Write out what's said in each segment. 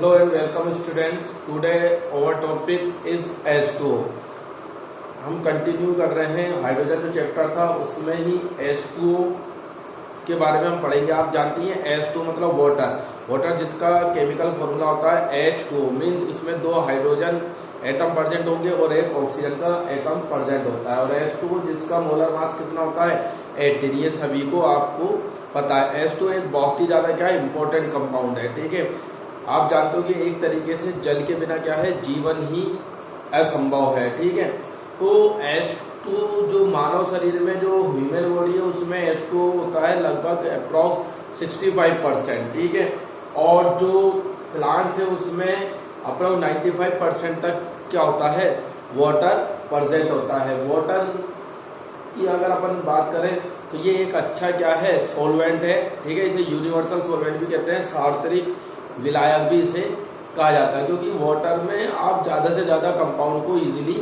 Hello and welcome students. Today our topic is H2O. हम continue कर रहे हैं हाइड्रोजन जो चैप्टर था उसमें ही H2O के बारे में हम पढ़ेंगे। आप जानती हैं H2 मतलब वाटर जिसका केमिकल फॉर्मूला होता है H2O मीन्स इसमें दो हाइड्रोजन एटम प्रेजेंट होंगे और एक ऑक्सीजन का एटम प्रेजेंट होता है। और H2O जिसका मोलर मास कितना होता है 18। ये सभी को आपको पता है। H2O एक बहुत ही ज्यादा क्या इंपॉर्टेंट कंपाउंड है, ठीक है। आप जानते हो कि एक तरीके से जल के बिना क्या है, जीवन ही असंभव है, ठीक है। तो H2 जो मानव शरीर में जो ह्यूमन बॉडी है उसमें H2 होता है लगभग अप्रॉक्स 65%, ठीक है। और जो प्लांट्स है उसमें अप्रॉक्स 95% तक क्या होता है, वाटर प्रेजेंट होता है। वाटर की अगर अपन बात करें तो ये एक अच्छा क्या है, सॉल्वेंट है, ठीक है। इसे यूनिवर्सल सॉल्वेंट भी कहते हैं, सार्वत्रिक विलायक भी इसे कहा जाता है, क्योंकि वाटर में आप ज्यादा से ज्यादा कंपाउंड को इजीली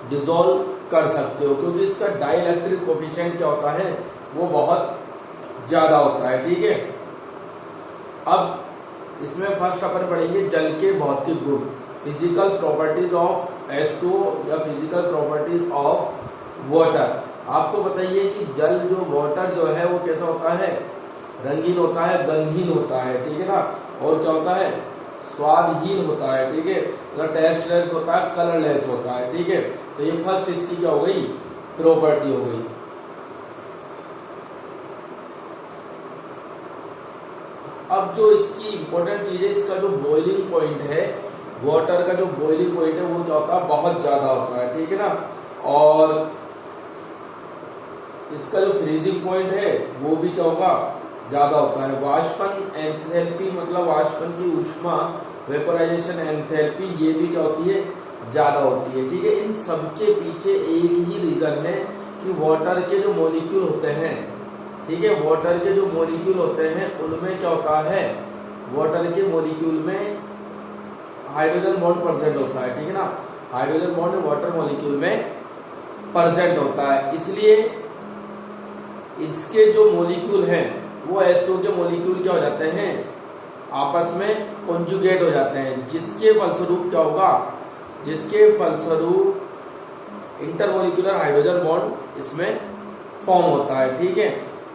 डिसॉल्व कर सकते हो, क्योंकि इसका डाइइलेक्ट्रिक कोफिशिएंट क्या होता है, वो बहुत ज्यादा होता है, ठीक है। अब इसमें फर्स्ट अपन पढ़ेंगे जल के भौतिक गुण, फिजिकल प्रॉपर्टीज ऑफ H2O या फिजिकल प्रॉपर्टीज ऑफ वाटर। आपको बताइए कि जल जो वाटर जो है वो कैसा होता है, रंगीन होता है, गंधहीन होता है, ठीक है ना। और क्या होता है, स्वादहीन होता है, ठीक है। मतलब टेस्टलेस होता है, कलरलेस होता है, ठीक है। तो ये फर्स्ट इसकी क्या हो गई, प्रॉपर्टी हो गई। अब जो इसकी इंपॉर्टेंट चीज है, इसका जो बॉइलिंग पॉइंट है, वाटर का जो बॉइलिंग पॉइंट है वो क्या होता है, बहुत ज्यादा होता है, ठीक है ना। और इसका जो फ्रीजिंग पॉइंट है वो भी क्या होगा, ज्यादा होता है। वाष्पन एंथैल्पी मतलब वाष्पन की ऊष्मा, वेपोराइजेशन एंथैल्पी, ये भी क्या होती है, ज्यादा होती है, ठीक है। इन सबके पीछे एक ही रीजन है कि वाटर के जो मॉलिक्यूल होते हैं, ठीक है, वाटर के जो मॉलिक्यूल होते हैं उनमें क्या होता है, वाटर के मॉलिक्यूल में हाइड्रोजन बॉन्ड प्रेजेंट होता है, ठीक है ना। हाइड्रोजन बॉन्ड वाटर मॉलिक्यूल में प्रेजेंट होता है, इसलिए इसके जो मॉलिक्यूल हैं वो H2O के मॉलिक्यूल क्या हो जाते हैं, आपस में कॉन्जुगेट हो जाते हैं, जिसके फलस्वरूप क्या होगा, जिसके फलस्वरूप इंटरमॉलिक्यूलर हाइड्रोजन बॉन्ड इसमें फॉर्म होता है, ठीक है।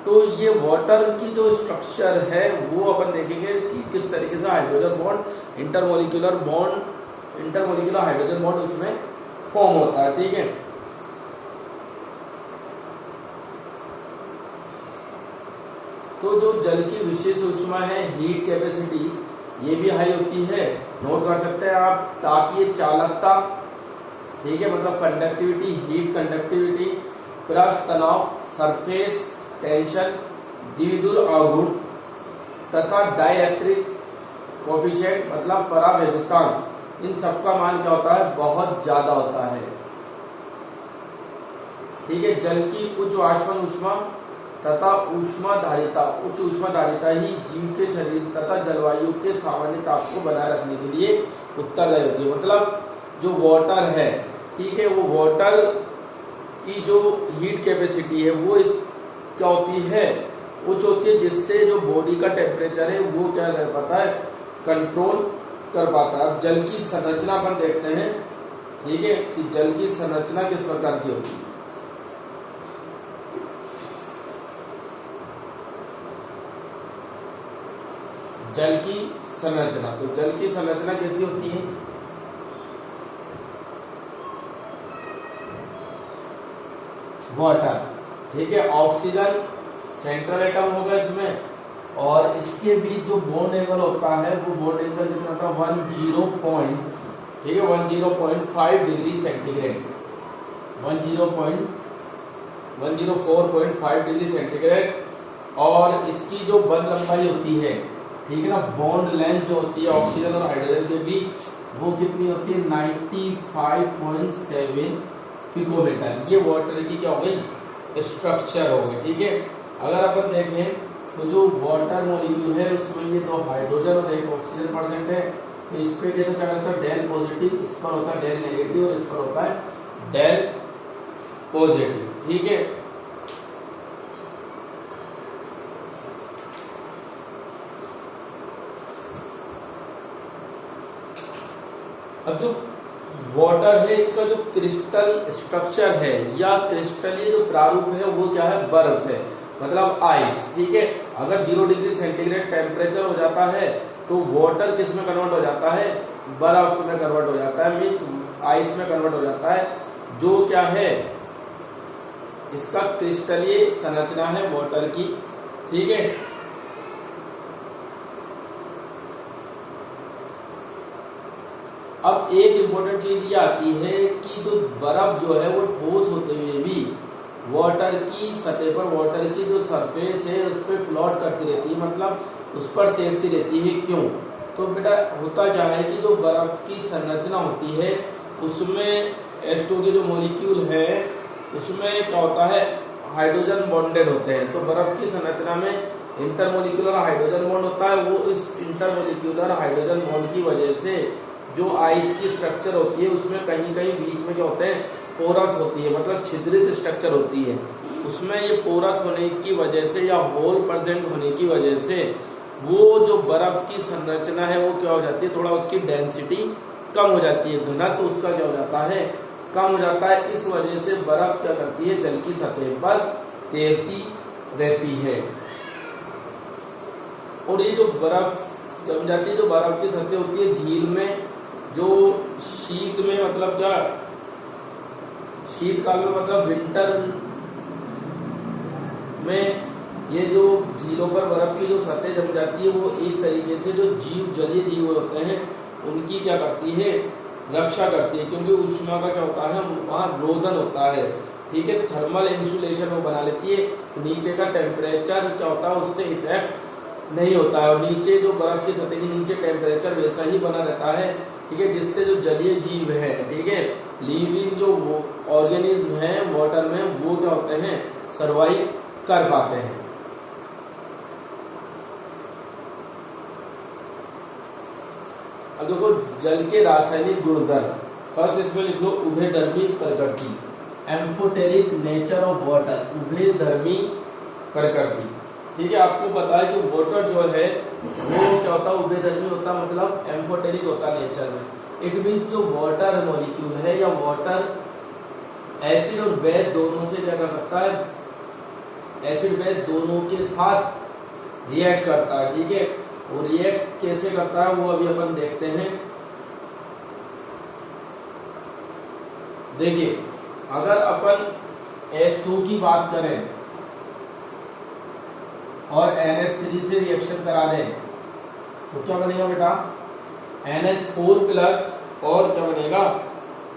तो ये वाटर की जो स्ट्रक्चर है वो अपन देखेंगे कि किस तरीके से hydrogen bond intermolecular hydrogen bond उसमें फॉर्म होता है, ठीक है। तो जो जल की विशेष ऊष्मा है, हीट कैपेसिटी, ये भी हाई होती है, नोट कर सकते हैं आप। तापीय चालकता, ठीक है, मतलब कंडक्टिविटी, हीट कंडक्टिविटी प्लस तनाव, सरफेस टेंशन, द्विध्रुव आघूर्ण तथा डाइइलेक्ट्रिक कोफिशिएंट मतलब परावैद्युतांक, इन सबका मान क्या होता है, बहुत ज्यादा होता है, ठीक है। जल की उच्च वाष्पन ऊष्मा तथा ऊष्माधारिता, उच्च ऊष्माधारिता ही जीव के शरीर तथा जलवायु के सामान्य ताप को बनाए रखने के लिए उत्तरदायी होती है। मतलब जो वाटर है, ठीक है, वो वाटर की जो हीट कैपेसिटी है वो इस क्या होती है, उच्च होती है, जिससे जो बॉडी का टेम्परेचर है वो क्या कर पाता है, कंट्रोल कर पाता है। अब जल की संरचना अपन देखते हैं, ठीक है, कि जल की संरचना किस प्रकार की होती है। जल की संरचना, तो जल की संरचना कैसी होती है, वाटर, ठीक है। ऑक्सीजन सेंट्रल एटम होगा इसमें, और इसके बीच जो बॉन्ड एंगल होता है वो बॉन्ड एंगल कितना होता है, 104.5 डिग्री सेंटीग्रेड, 104.5 डिग्री सेंटीग्रेड। और इसकी जो बंध लंबाई होती है, ठीक है ना, बॉन्ड लेंथ जो होती है ऑक्सीजन और हाइड्रोजन के बीच, वो कितनी होती है, 95.7 पिकोमीटर। ये वाटर की क्या हो गई, स्ट्रक्चर हो गई, ठीक है। अगर अपन देखें तो जो वाटर मॉलिक्यूल है उसमें ये दो हाइड्रोजन और एक ऑक्सीजन प्रेजेंट है, तो इस पे कैसा चल रहा है, डेल पॉजिटिव, इस पर होता है डेल नेगेटिव और इस पर होता है डेल पॉजिटिव, ठीक है। अब जो वाटर है इसका जो क्रिस्टल स्ट्रक्चर है या क्रिस्टलीय जो प्रारूप है वो क्या है, बर्फ है, मतलब आइस। ठीक है, अगर 0 डिग्री सेंटीग्रेड टेम्परेचर हो जाता है तो वाटर किस में कन्वर्ट हो जाता है, बर्फ में कन्वर्ट हो जाता है, मीन्स आइस में कन्वर्ट हो जाता है, जो क्या है इसका क्रिस्टलीय संरचना है वाटर की। ठीक है, अब एक इम्पोर्टेंट चीज ये आती है कि जो बर्फ जो है वो ठोस होते हुए भी वाटर की सतह पर, वाटर की जो सरफेस है उस पर फ्लोट करती रहती है, मतलब उस पर तैरती रहती है। क्यों? तो बेटा होता क्या है कि जो बर्फ की संरचना होती है उसमें H2 के जो मॉलिक्यूल है उसमें क्या होता है, हाइड्रोजन बॉन्डेड होते हैं। तो बर्फ की संरचना में इंटरमोलिक्यूलर हाइड्रोजन बॉन्ड होता है, वो इस इंटरमोलिक्यूलर हाइड्रोजन बॉन्ड की वजह से जो आइस की स्ट्रक्चर होती है उसमें कहीं कहीं बीच में क्या होते हैं, पोरस होती है, मतलब छिद्रित स्ट्रक्चर होती है। उसमें ये पोरस होने की वजह से या होल प्रेजेंट होने की वजह से वो जो बर्फ की संरचना है वो क्या हो जाती है, थोड़ा उसकी डेंसिटी कम हो जाती है, घनत्व उसका क्या हो जाता है, कम हो जाता है। इस वजह से बर्फ क्या करती है, जल की सतह पर तैरती रहती है। और ये जो बर्फ जम जाती है, जो बर्फ की सतह होती है झील में, जो शीत में, मतलब क्या शीतकाल में, मतलब विंटर में ये जो झीलों पर बर्फ की जो सतह जम जाती है वो एक तरीके से जो जीव, जलीय जीव होते हैं उनकी क्या करती है, रक्षा करती है, क्योंकि ऊष्मा का क्या होता है, वहाँ रोधन होता है। ठीक है, थर्मल इंसुलेशन वो बना लेती है, तो नीचे का टेम्परेचर क्या होता है उससे इफेक्ट नहीं होता है, और नीचे जो बर्फ की सतह के नीचे टेम्परेचर वैसा ही बना रहता है। ठीक है, जिससे जो जलीय जीव है, ठीक है, लिविंग जो ऑर्गेनिज्म है वाटर में, वो क्या होते हैं, सर्वाइव कर पाते हैं। अब देखो जल के रासायनिक गुणधर्म, फर्स्ट इसमें लिख लो उभयधर्मी प्रकृति, एम्फोटेरिक नेचर ऑफ वाटर, उभयधर्मी प्रकृति। ठीक है, आपको पता है कि वाटर जो है वो क्या होता है, उभयधर्मी होता, मतलब एम्फोटेरिक होता नेचर में। इट मीन्स जो वाटर मॉलिक्यूल है या वाटर एसिड और बेस दोनों से क्या कर सकता है, एसिड बेस दोनों के साथ रिएक्ट करता है। ठीक है, और रिएक्ट कैसे करता है वो अभी अपन देखते हैं। देखिए, अगर अपन H2 की बात करें और NH3 से रिएक्शन करा दें तो क्या बनेगा बेटा, NH4 प्लस और क्या बनेगा,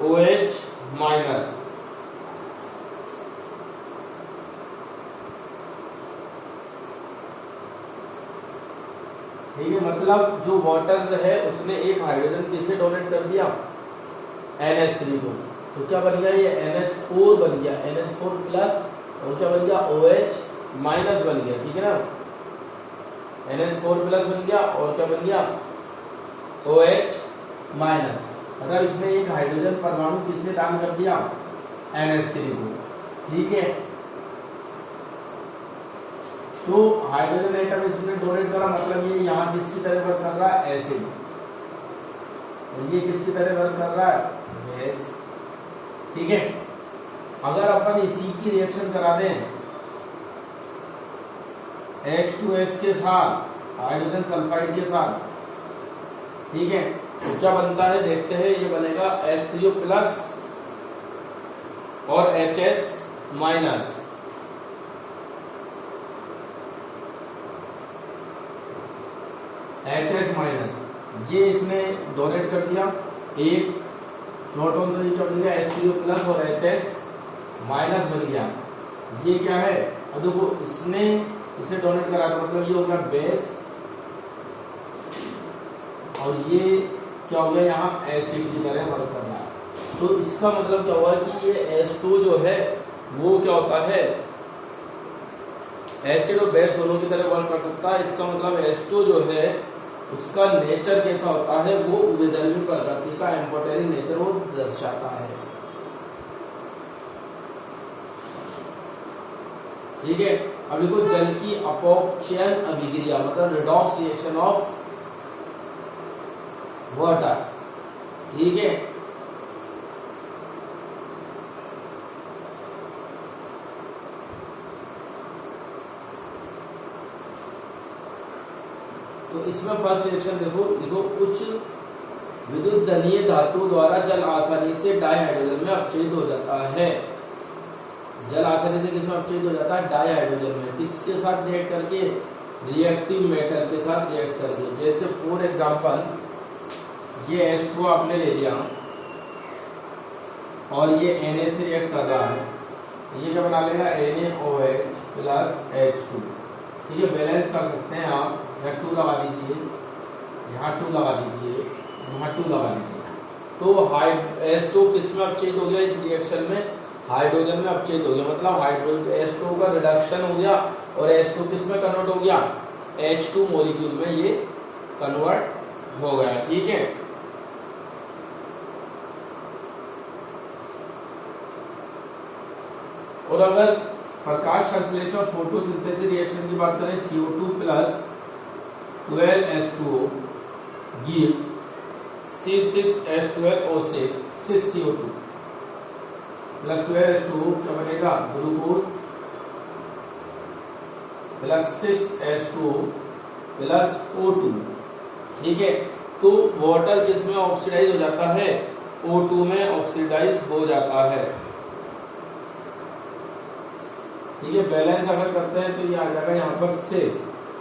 OH माइनस। ठीक है, मतलब जो वाटर है उसने एक हाइड्रोजन किसे डोनेट कर दिया, NH3 को, तो क्या बन गया, ये NH4 बन गया, NH4 प्लस और क्या बन गया, OH माइनस बन गया। ठीक है ना, NH4 प्लस बन गया और क्या बन गया, OH माइनस। मतलब इसने एक हाइड्रोजन परमाणु किसे दान कर दिया, NH3 को। ठीक है, तो हाइड्रोजन एटम इसने डोनेट करा, मतलब ये यहाँ किसकी तरह वर्क कर रहा है, एसिड, और ये किसकी तरह वर्क कर रहा है, बेस। ठीक है, अगर अपन इसी की रिएक्शन करा दें H2S के साथ, हाइड्रोजन सल्फाइड के साथ, ठीक है, तो क्या बनता है देखते हैं। ये बनेगा H3O प्लस और HS माइनस। HS माइनस, ये इसने डोनेट कर दिया एक प्रोटॉन, तो ये क्या बन गया, H3O प्लस और HS माइनस बन गया। ये क्या है, अब देखो इसने इसे डोनेट करा था, मतलब ये हो गया बेस, और ये क्या हो गया, यहाँ एसिड की तरह वर्क कर रहा है। तो इसका मतलब क्या हुआ कि ये H2 जो है वो क्या होता है, एसिड और बेस दोनों की तरह वर्क कर सकता है। इसका मतलब H2 जो है उसका नेचर कैसा होता है, वो उभयधर्मी प्रकृति का एम्फोटेरिक नेचर वो दर्शाता है। ठीक है, अब देखो जल की अपॉक्सियन अभिक्रिया, मतलब रिडॉक्स रिएक्शन ऑफ वाटर। ठीक है। तो इसमें फर्स्ट रिएक्शन देखो देखो कुछ विद्युत धनीय धातु द्वारा जल आसानी से डाइहाइड्रोजन में अपचयित हो जाता है। जल आसानी से किसमें अपचयित हो जाता है? डाइहाइड्रोजन में। किसके साथ रिएक्ट करके? रिएक्टिव मेटल के साथ रिएक्ट करके। जैसे फॉर एग्जांपल ये H2 आपने ले लिया और ये Na से रिएक्ट कर रहा है, ये क्या बना लेगा? NaOH plus H2। ठीक है, बैलेंस कर सकते हैं आप। यहाँ 2 लगा दीजिए, यहाँ 2 लगा दीजिए, यहाँ 2 लगा दीजिए। तो H2 किस में अपचयित हो गया? इस रिएक्शन में हाइड्रोजन में अपचयित हो गया। मतलब हाइड्रोजन H2 का रिडक्शन हो गया और H2 किस में कन्वर्ट हो गया? H2 मॉलिक्यूल में ये कन्वर्ट हो गया। ठीक है, और अगर प्रकाश संश्लेषण फोटोसिंथेसिस रिएक्शन की बात करें, CO2 plus 12H2O give C6H12O6 6CO2 plus 12H2O क्या बनेगा? Glucose plus 6H2O plus O2। ठीक है, तो वाटर किसमें ऑक्सीडाइज हो जाता है? O2 में ऑक्सीडाइज हो जाता है। ठीक है, बैलेंस अगर करते हैं तो ये आ जाएगा यहाँ पर 6।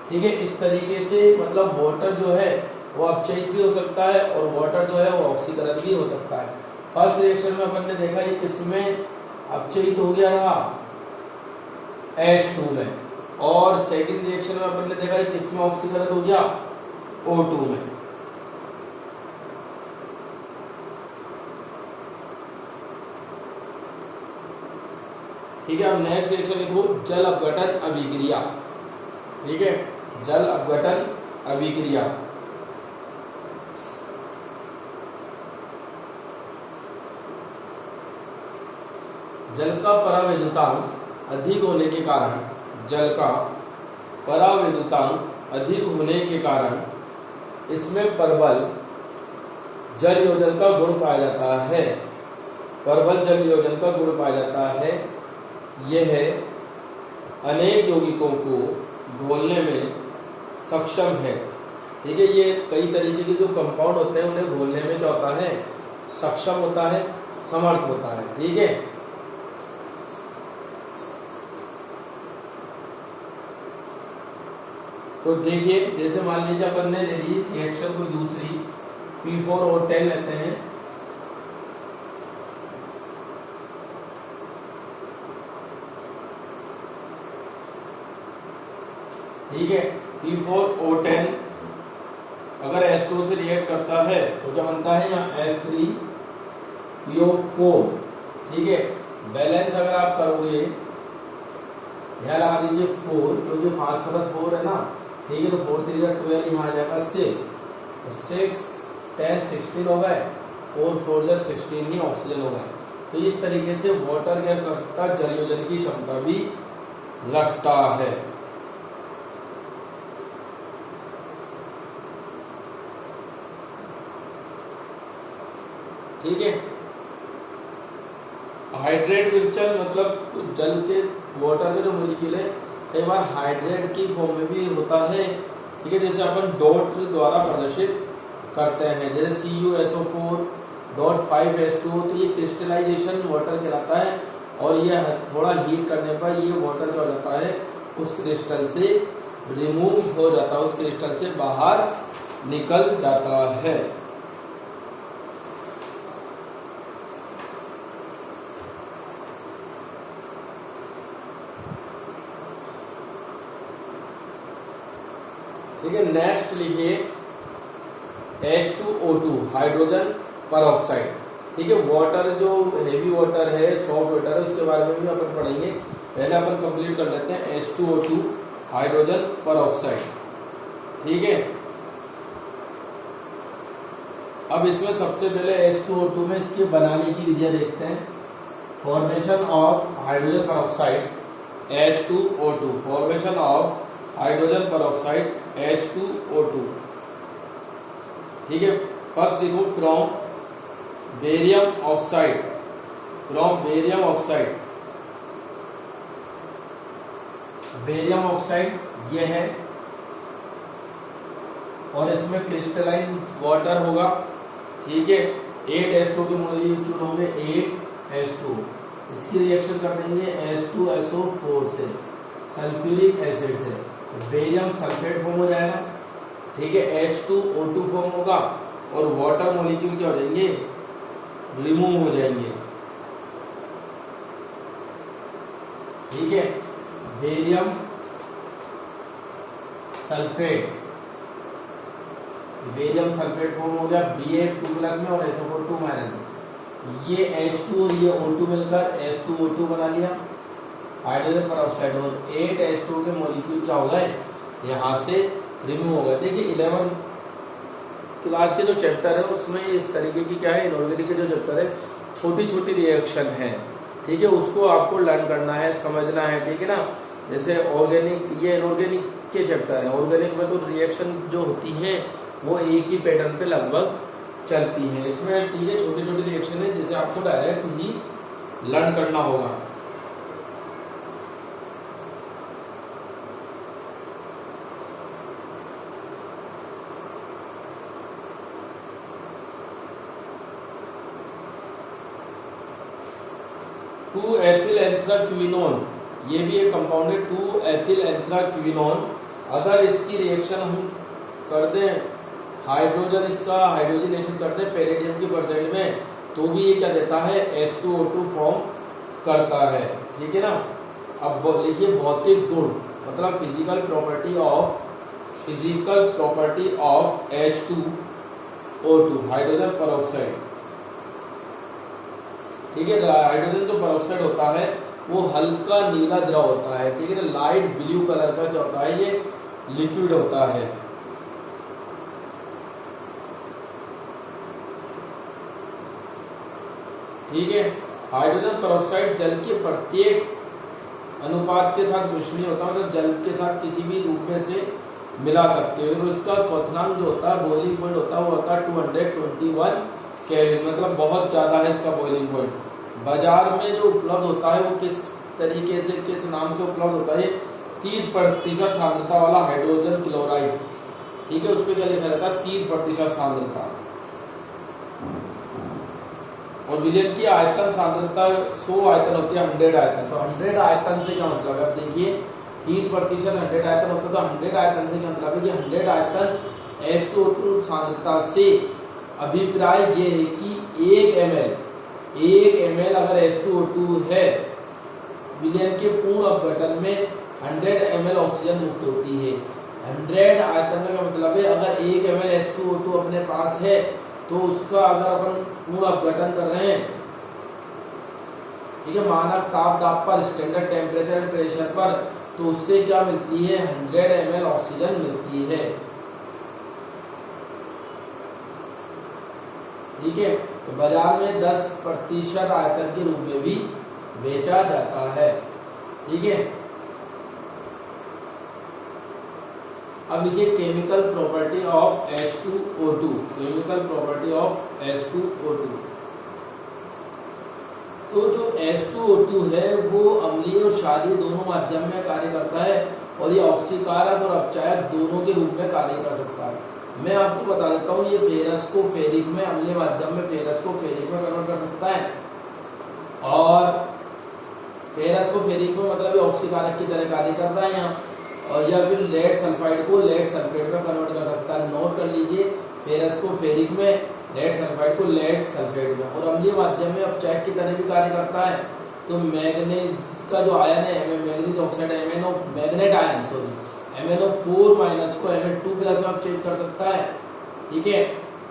ठीक है, इस तरीके से मतलब वाटर जो है वो अपचयित भी हो सकता है और वाटर जो है वो ऑक्सीकरण भी हो सकता है। फर्स्ट रिएक्शन में अपन ने देखा ये किसमें अपचयित हो गया था? H2 में। और सेकंड रिएक्शन में अपन ने देखा किसमें ऑक्सीकरण हो गया? O2 में। ठीक है, अब नेक्स्ट रिएक्शन लिखो जल अपघटन अभिक्रिया। ठीक है, जल अपघटन अभिक्रिया। जल का परावैद्युतांक अधिक होने के कारण, जल का परावैद्युतांक अधिक होने के कारण इसमें परबल जल योजन का गुण पाया जाता है। परबल जल योजन का गुण पाया जाता है। यह अनेक यौगिकों को घोलने में सक्षम है। ठीक है, ये कई तरीके के जो कंपाउंड होते हैं उन्हें घोलने में क्या होता है? सक्षम होता है, समर्थ होता है। ठीक है, तो देखिए जैसे मान लीजिए अपन ने ले ली रिएक्शन को दूसरी P4 और 10 लेते हैं। ठीक है, P4O10 अगर H2 से रिएक्ट करता है तो क्या बनता है? यहाँ H3PO4। ठीक है, बैलेंस अगर आप करोगे यहाँ लगा दीजिए 4, क्योंकि फास्फोरस 4 है ना। ठीक है, तो 4 3 12, यहाँ आ जाएगा 6, तो 6 10 16 हो गए, 4 4 16 ही ऑक्सीजन हो गए। तो इस तरीके से वाटर क्या कर सकता है? जल योजन की क्षमता भी रखता है। ठीक है, हाइड्रेट विरचन मतलब जल के वाटर के जो मॉलिक्यूल है कई बार हाइड्रेट की फॉर्म में भी होता है। ठीक है, जैसे अपन डॉट द्वारा प्रदर्शित करते हैं, जैसे CuSO4 डॉट 5H2O। तो ये क्रिस्टलाइजेशन वाटर कहलाता है और ये थोड़ा हीट करने पर ये वाटर क्या हो जाता है? उस क्रिस्टल से रिमूव हो जाता है, उस क्रिस्टल से बाहर निकल जाता है। ठीक है, नेक्स्ट लिखिए H2O2 हाइड्रोजन परऑक्साइड। ठीक है, वाटर जो हेवी वाटर है, सॉफ्ट वाटर है, उसके बारे में भी अपन पढ़ेंगे। पहले अपन कंप्लीट कर लेते हैं H2O2 हाइड्रोजन परऑक्साइड। ठीक है, अब इसमें सबसे पहले H2O2 में इसके बनाने की विधियां देखते हैं। Formation of hydrogen peroxide H2O2, formation of hydrogen peroxide H2O2। ठीक है, फर्स्ट देखो from barium oxide, from barium oxide, barium oxide ये है, और इसमें क्रिस्टलाइन वाटर होगा, ठीक है। 8H2 के मॉलिक्यूल होंगे, 8H2, इसकी रिएक्शन कर देंगे H2SO4 से, सल्फ्यूरिक एसिड से, बेरियम सल्फेट फॉर्म हो जाएगा, ठीक है। H2O2 फॉर्म होगा और वाटर मॉलिक्यूल क्या हो जाएंगे, रिमूव हो जाएंगे, ठीक है। Barium sulphate, barium sulphate form हो गया Ba2 प्लस में और SO4 2 माइनस में, ये H2 और ये O2 मिलकर H2O2 बना लिया, हाइड्रोजन पर ऑक्साइड, और 8H2 के मॉलिक्यूल क्या हो गए, यहाँ से रिमूव हो गए। देखिए 11 क्लास के जो चैप्टर है उसमें इस तरीके की क्या है, इनऑर्गेनिक के जो चैप्टर है छोटी छोटी रिएक्शन है, ठीक है, उसको आपको लर्न करना है, समझना है, ठीक है ना। जैसे ऑर्गेनिक, ये इनऑर्गेनिक के चैप्टर है, ऑर्गेनिक में तो रिएक्शन जो होती हैं वो एक ही पैटर्न पे लगभग चलती हैं, इसमें ठीक है छोटी छोटी रिएक्शन है जिसे आपको डायरेक्ट ही लर्न करना होगा। टू एथिल एंथ्राक्विनोन, ये भी एक कंपाउंड है 2 एथिल एंथ्राक्विनोन। अगर इसकी रिएक्शन हम कर दें हाइड्रोजन, इसका हाइड्रोजनेशन कर दें पेरिडियम की परसेंट में, तो भी ये क्या देता है, H2O2 फॉर्म करता है, ठीक है ना। अब लिखिए भौतिक गुण, मतलब physical property of H2O2, hydrogen peroxide, ठीक है। हाइड्रोजन जो परऑक्साइड होता है वो हल्का नीला द्रव होता है, ठीक है ना, लाइट ब्लू कलर का क्या होता है, ये लिक्विड होता है, ठीक है। हाइड्रोजन परऑक्साइड जल के प्रत्येक अनुपात के साथ मिश्रणीय होता है, मतलब जल के साथ किसी भी रूप में से मिला सकते हो, और इसका क्वथनांक जो होता है, बॉइलिंग पॉइंट होता है, वो होता है 221 केल्विन, मतलब बहुत ज्यादा है इसका बॉइलिंग पॉइंट। बाजार में जो उपलब्ध होता है वो किस तरीके से, किस नाम से उपलब्ध होता है, 30% सांद्रता वाला हाइड्रोजन क्लोराइड, ठीक है, उस पर क्या लिखा रहता है, 30% सांद्रता, और विलयन की आयतन सांद्रता 100 आयतन होती है, 100 आयतन, तो 100 आयतन से क्या मतलब है, अब देखिए 30% 100 आयतन होता है, तो 100 आयतन से क्या मतलब है कि 100 आयतन H2O2 सांद्रता से अभिप्राय ये है कि 1 ml अगर H2O2 है, विलयन के पूर्ण अपघटन में 100 ml ऑक्सीजन मुक्त होती है। 100 आयतन का मतलब है अगर 1 ml H2O2 अपने पास है तो उसका अगर अपन पूर्ण अपघटन कर रहे हैं, ठीक है, मानक ताप पर, स्टैंडर्ड टेम्परेचर एंड प्रेशर पर, तो उससे क्या मिलती है, 100 ml ऑक्सीजन मिलती है, ठीक है। तो बाजार में 10% आयतन के रूप में भी बेचा जाता है, ठीक है। अब लिखिए chemical property of H2O2, chemical property of H2O2। तो जो H2O2 है वो अम्लीय और क्षारीय दोनों माध्यम में कार्य करता है, और ये ऑक्सीकारक और अपचायक दोनों के रूप में कार्य कर सकता है। मैं आपको बता देता हूँ, ये फेरस को फेरिक में, अम्लीय माध्यम में फेरस को फेरिक में कन्वर्ट कर सकता है, और फेरस को फेरिक में मतलब ये ऑक्सीकारक की तरह कार्य कर रहा है यहाँ, और या फिर लेड सल्फाइड को लेड सल्फेट में कन्वर्ट कर सकता है। नोट कर लीजिए, फेरस को फेरिक में, लेड सल्फाइड को लेड सल्फेट में, और अम्लीय माध्यम में अपचायक की तरह भी कार्य करता है। तो मैग्नीज का जो आयन है, manganese oxide MnO, manganate ion sorry, MnO4 minus को Mn2 प्लस में अपचेत कर सकता है, ठीक है।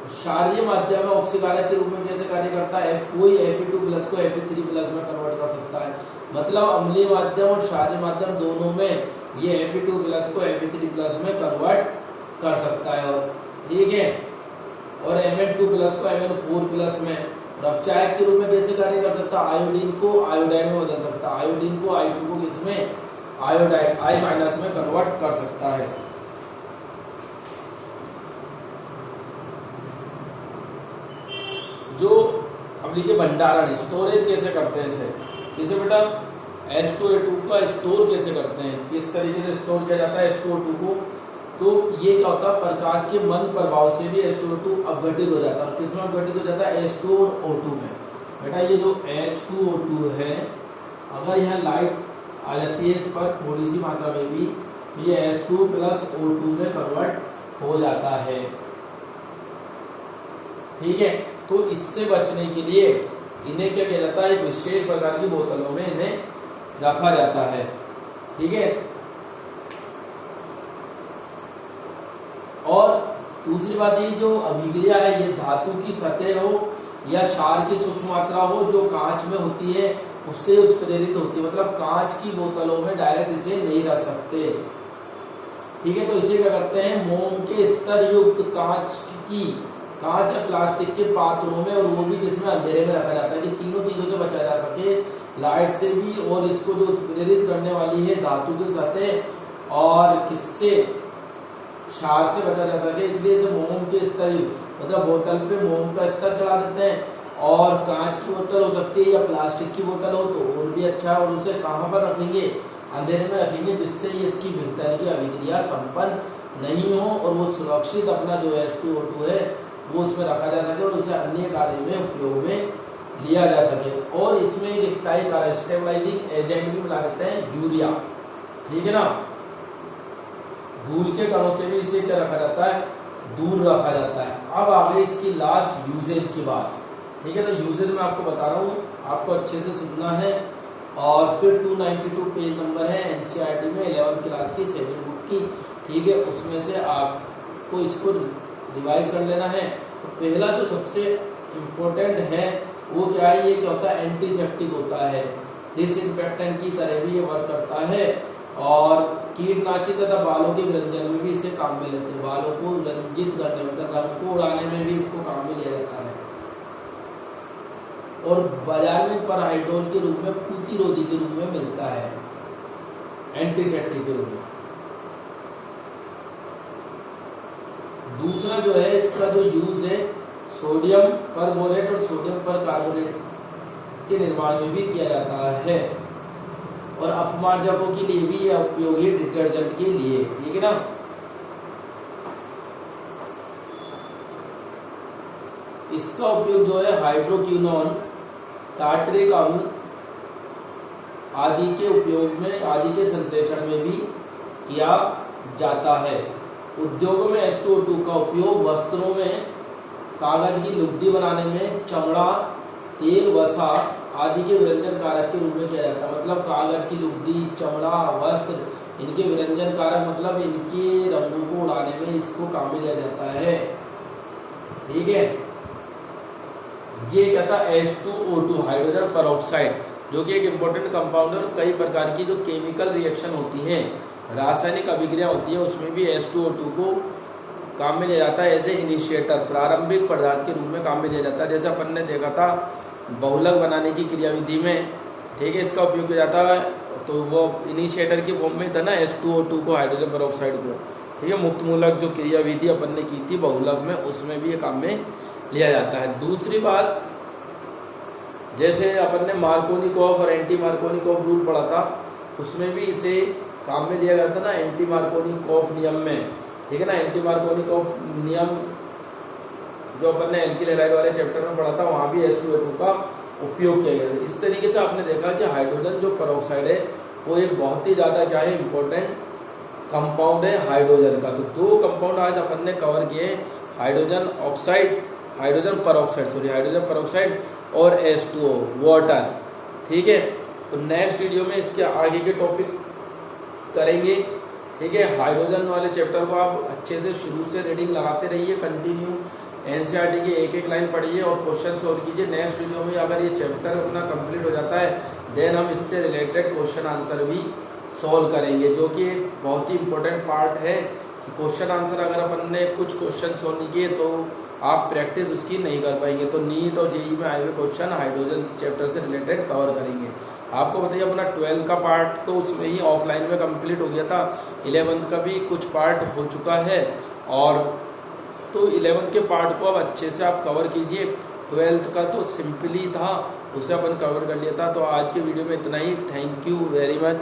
क्षारीय माध्यम में ऑक्सीकारक के रूप में कैसे कार्य करता है, वही Fe2 प्लस को Fe3 प्लस में कन्वर्ट कर सकता है। मतलब अम्लीय माध्यम और क्षारीय माध्यम दोनों में ये Fe2 प्लस को Fe3 प्लस में कन्वर्ट कर सकता है, और ठीक है, और Mn2 प्लस को Mn4 प्लस में, और अपचायक के रूप में कैसे कार्य कर सकता है, आयोडीन को आयोडाइन में बदल सकता है, आयोडीन को I2 को किसमें, आयोडाइन I माइनस में कन्वर्ट कर सकता है। जो बोलिए कि भंडारण स्टोरेज कैसे करते हैं इसे, इसे बेटा H2O2 का स्टोर कैसे करते हैं, किस तरीके से स्टोर किया जाता है H2O2 को। तो ये क्या होता है, प्रकाश के मंद प्रभाव से भी H2O2 अपघटित हो जाता है। किस में अपघटित हो जाता है, H2 और O2 में। बेटा ये जो H2O2 है, अगर यहाँ लाइट आ जाती है इस पर थोड़ी सी मात्रा में भी, तो ये H2 प्लस O2 में कन्वर्ट हो जाता है। ठीक है, तो इससे बचने के लिए इन्हें क्या किया जाता है, एक विशेष प्रकार की बोतलों में इन्हें रखा जाता है। ठीक है, और दूसरी बात ये जो अभिक्रिया है, ये धातु की सतह हो या क्षार की सूक्ष्म मात्रा हो जो कांच में होती है उससे उत्प्रेरित होती है। मतलब कांच की बोतलों में डायरेक्ट इसे नहीं रख सकते। ठीक है, तो इसे क्या करते हैं, मोम के स्तर युक्त कांच या प्लास्टिक के पात्रों में, और वो भी जिसमें अंधेरे में रखा जाता है कि तीनों चीजों से बचा जा सके, लाइट से भी, और इसको जो उत्प्रेरित करने वाली है धातु की सतह, और किससे, क्षार से बचा जा सके। इसलिए इसे मोम के स्तर, मतलब बोतल पे मोम का स्तर चढ़ा देते हैं। और कांच की बोतल हो सकती है या प्लास्टिक की बोतल हो तो और भी अच्छा है। और उसे कहाँ पर रखेंगे, अंधेरे में रखेंगे, जिससे ये इसकी विघटन की अभिक्रिया संपन्न नहीं हो और वो सुरक्षित अपना जो H2O2 है वो उसमें रखा जा सके और उसे अन्य कार्य में उपयोग में लिया जा सके। और इसमें एक स्थायी कार्य स्टेबलाइजिंग एजेंट भी मिला देते हैं, यूरिया। ठीक है ना, धूल के कणों से भी इसे क्या रखा जाता है, दूर रखा जाता है। अब आगे इसकी लास्ट यूजेज की बात। ठीक है, तो यूजेज मैं आपको बता रहा हूँ, आपको अच्छे से सुनना है। और फिर 292 पेज नंबर है NCERT में 11th क्लास की 7th बुक की। ठीक है, उसमें से आपको इसको रिवाइज कर लेना है। तो पहला जो सबसे इम्पोर्टेंट है वो क्या है, ये क्या होता है, एंटीसेप्टिक होता है, डिसइंफेक्टेंट की तरह भी ये वर्क करता है। और कीटनाशी तथा बालों के विरंजन में भी इसे काम में लेते हैं। बालों को रंजित करने, मतलब रंग को उड़ाने में भी इसको काम में लिया जाता है। और बाजार में परहाइड्रोल के रूप में, प्रतिरोधी के रूप में मिलता है, एंटीसेप्टिक के रूप में। दूसरा जो है इसका जो यूज है, सोडियम परबोरेट और सोडियम परकार्बोनेट के निर्माण में भी किया जाता है। और अपमार्जकों के लिए भी यह उपयोगी है, डिटर्जेंट के लिए। ठीक है ना, इसका उपयोग जो है हाइड्रोक्विनोन, टार्टरिक अम्ल आदि के उपयोग में, आदि के संश्लेषण में भी किया जाता है। उद्योगों में H2O2 का उपयोग वस्त्रों में कागज की लुगदी बनाने में, चमड़ा, तेल, वसा आदि के विरंजन कारक के रूप में किया जाता है। मतलब कागज की लुगदी, चमड़ा, वस्त्र, इनके विरंजन कारक, मतलब इनके रंगों को उड़ाने में इसको काम में लिया जाता है। ठीक है, ये क्या था, H2O2 हाइड्रोजन परऑक्साइड, जो कि एक इम्पोर्टेंट कंपाउंड है। और कई प्रकार की जो केमिकल रिएक्शन होती हैं, रासायनिक अभिक्रिया होती है, उसमें भी H2O2 को काम में लिया जाता है एज ए इनिशिएटर, प्रारंभिक पदार्थ के रूप में काम में लिया जाता है। जैसे अपन ने देखा था बहुलक बनाने की क्रियाविधि में। ठीक है, इसका उपयोग किया जाता है, तो वो इनिशिएटर की फॉर्म में था ना H2O2 को, हाइड्रोजन परऑक्साइड को। ठीक है, मुक्त मूलक जो क्रियाविधि अपन ने की थी बहुलक में, उसमें भी ये काम में लिया जाता है। दूसरी बात, जैसे अपन ने मार्कोनिकॉफ और एंटी मार्कोनिकॉफ रूल पढ़ा था, उसमें भी इसे काम में लिया जाता ना, एंटी मार्कोनिकॉफ नियम में। ठीक है ना, एंटी मार्कोनिकॉफ नियम जो अपन ने एल्किल हैलाइड वाले चैप्टर में पढ़ा था, वहां भी H2O2 का उपयोग किया गया है। इस तरीके से आपने देखा कि हाइड्रोजन जो परऑक्साइड है वो एक बहुत ही ज्यादा क्या है, इंपॉर्टेंट कंपाउंड है हाइड्रोजन का। तो दो कंपाउंड आज अपन ने कवर किए, हाइड्रोजन परऑक्साइड और H2O वाटर। ठीक है, तो नेक्स्ट वीडियो में इसके आगे के टॉपिक करेंगे। ठीक है, हाइड्रोजन वाले चैप्टर को आप अच्छे से शुरू से रीडिंग लगाते रहिए, कंटिन्यू NCERT की एक एक लाइन पढ़िए और क्वेश्चन सॉल्व कीजिए। नेक्स्ट वीडियो में अगर ये चैप्टर अपना कंप्लीट हो जाता है, देन हम इससे रिलेटेड क्वेश्चन आंसर भी सॉल्व करेंगे, जो कि एक बहुत ही इंपॉर्टेंट पार्ट है कि क्वेश्चन आंसर अगर अपन ने कुछ क्वेश्चन सॉल्व नहीं किए तो आप प्रैक्टिस उसकी नहीं कर पाएंगे। तो नीट और जेईई में आए हुए क्वेश्चन हाइड्रोजन चैप्टर से रिलेटेड कवर करेंगे। आपको बताइए अपना 12th का पार्ट तो उसमें ही ऑफलाइन में कंप्लीट हो गया था, 11th का भी कुछ पार्ट हो चुका है। और तो 11th के पार्ट को अब अच्छे से आप कवर कीजिए, 12th का तो सिंपली था, उसे अपन कवर कर लिया था। तो आज के वीडियो में इतना ही। Thank you very much.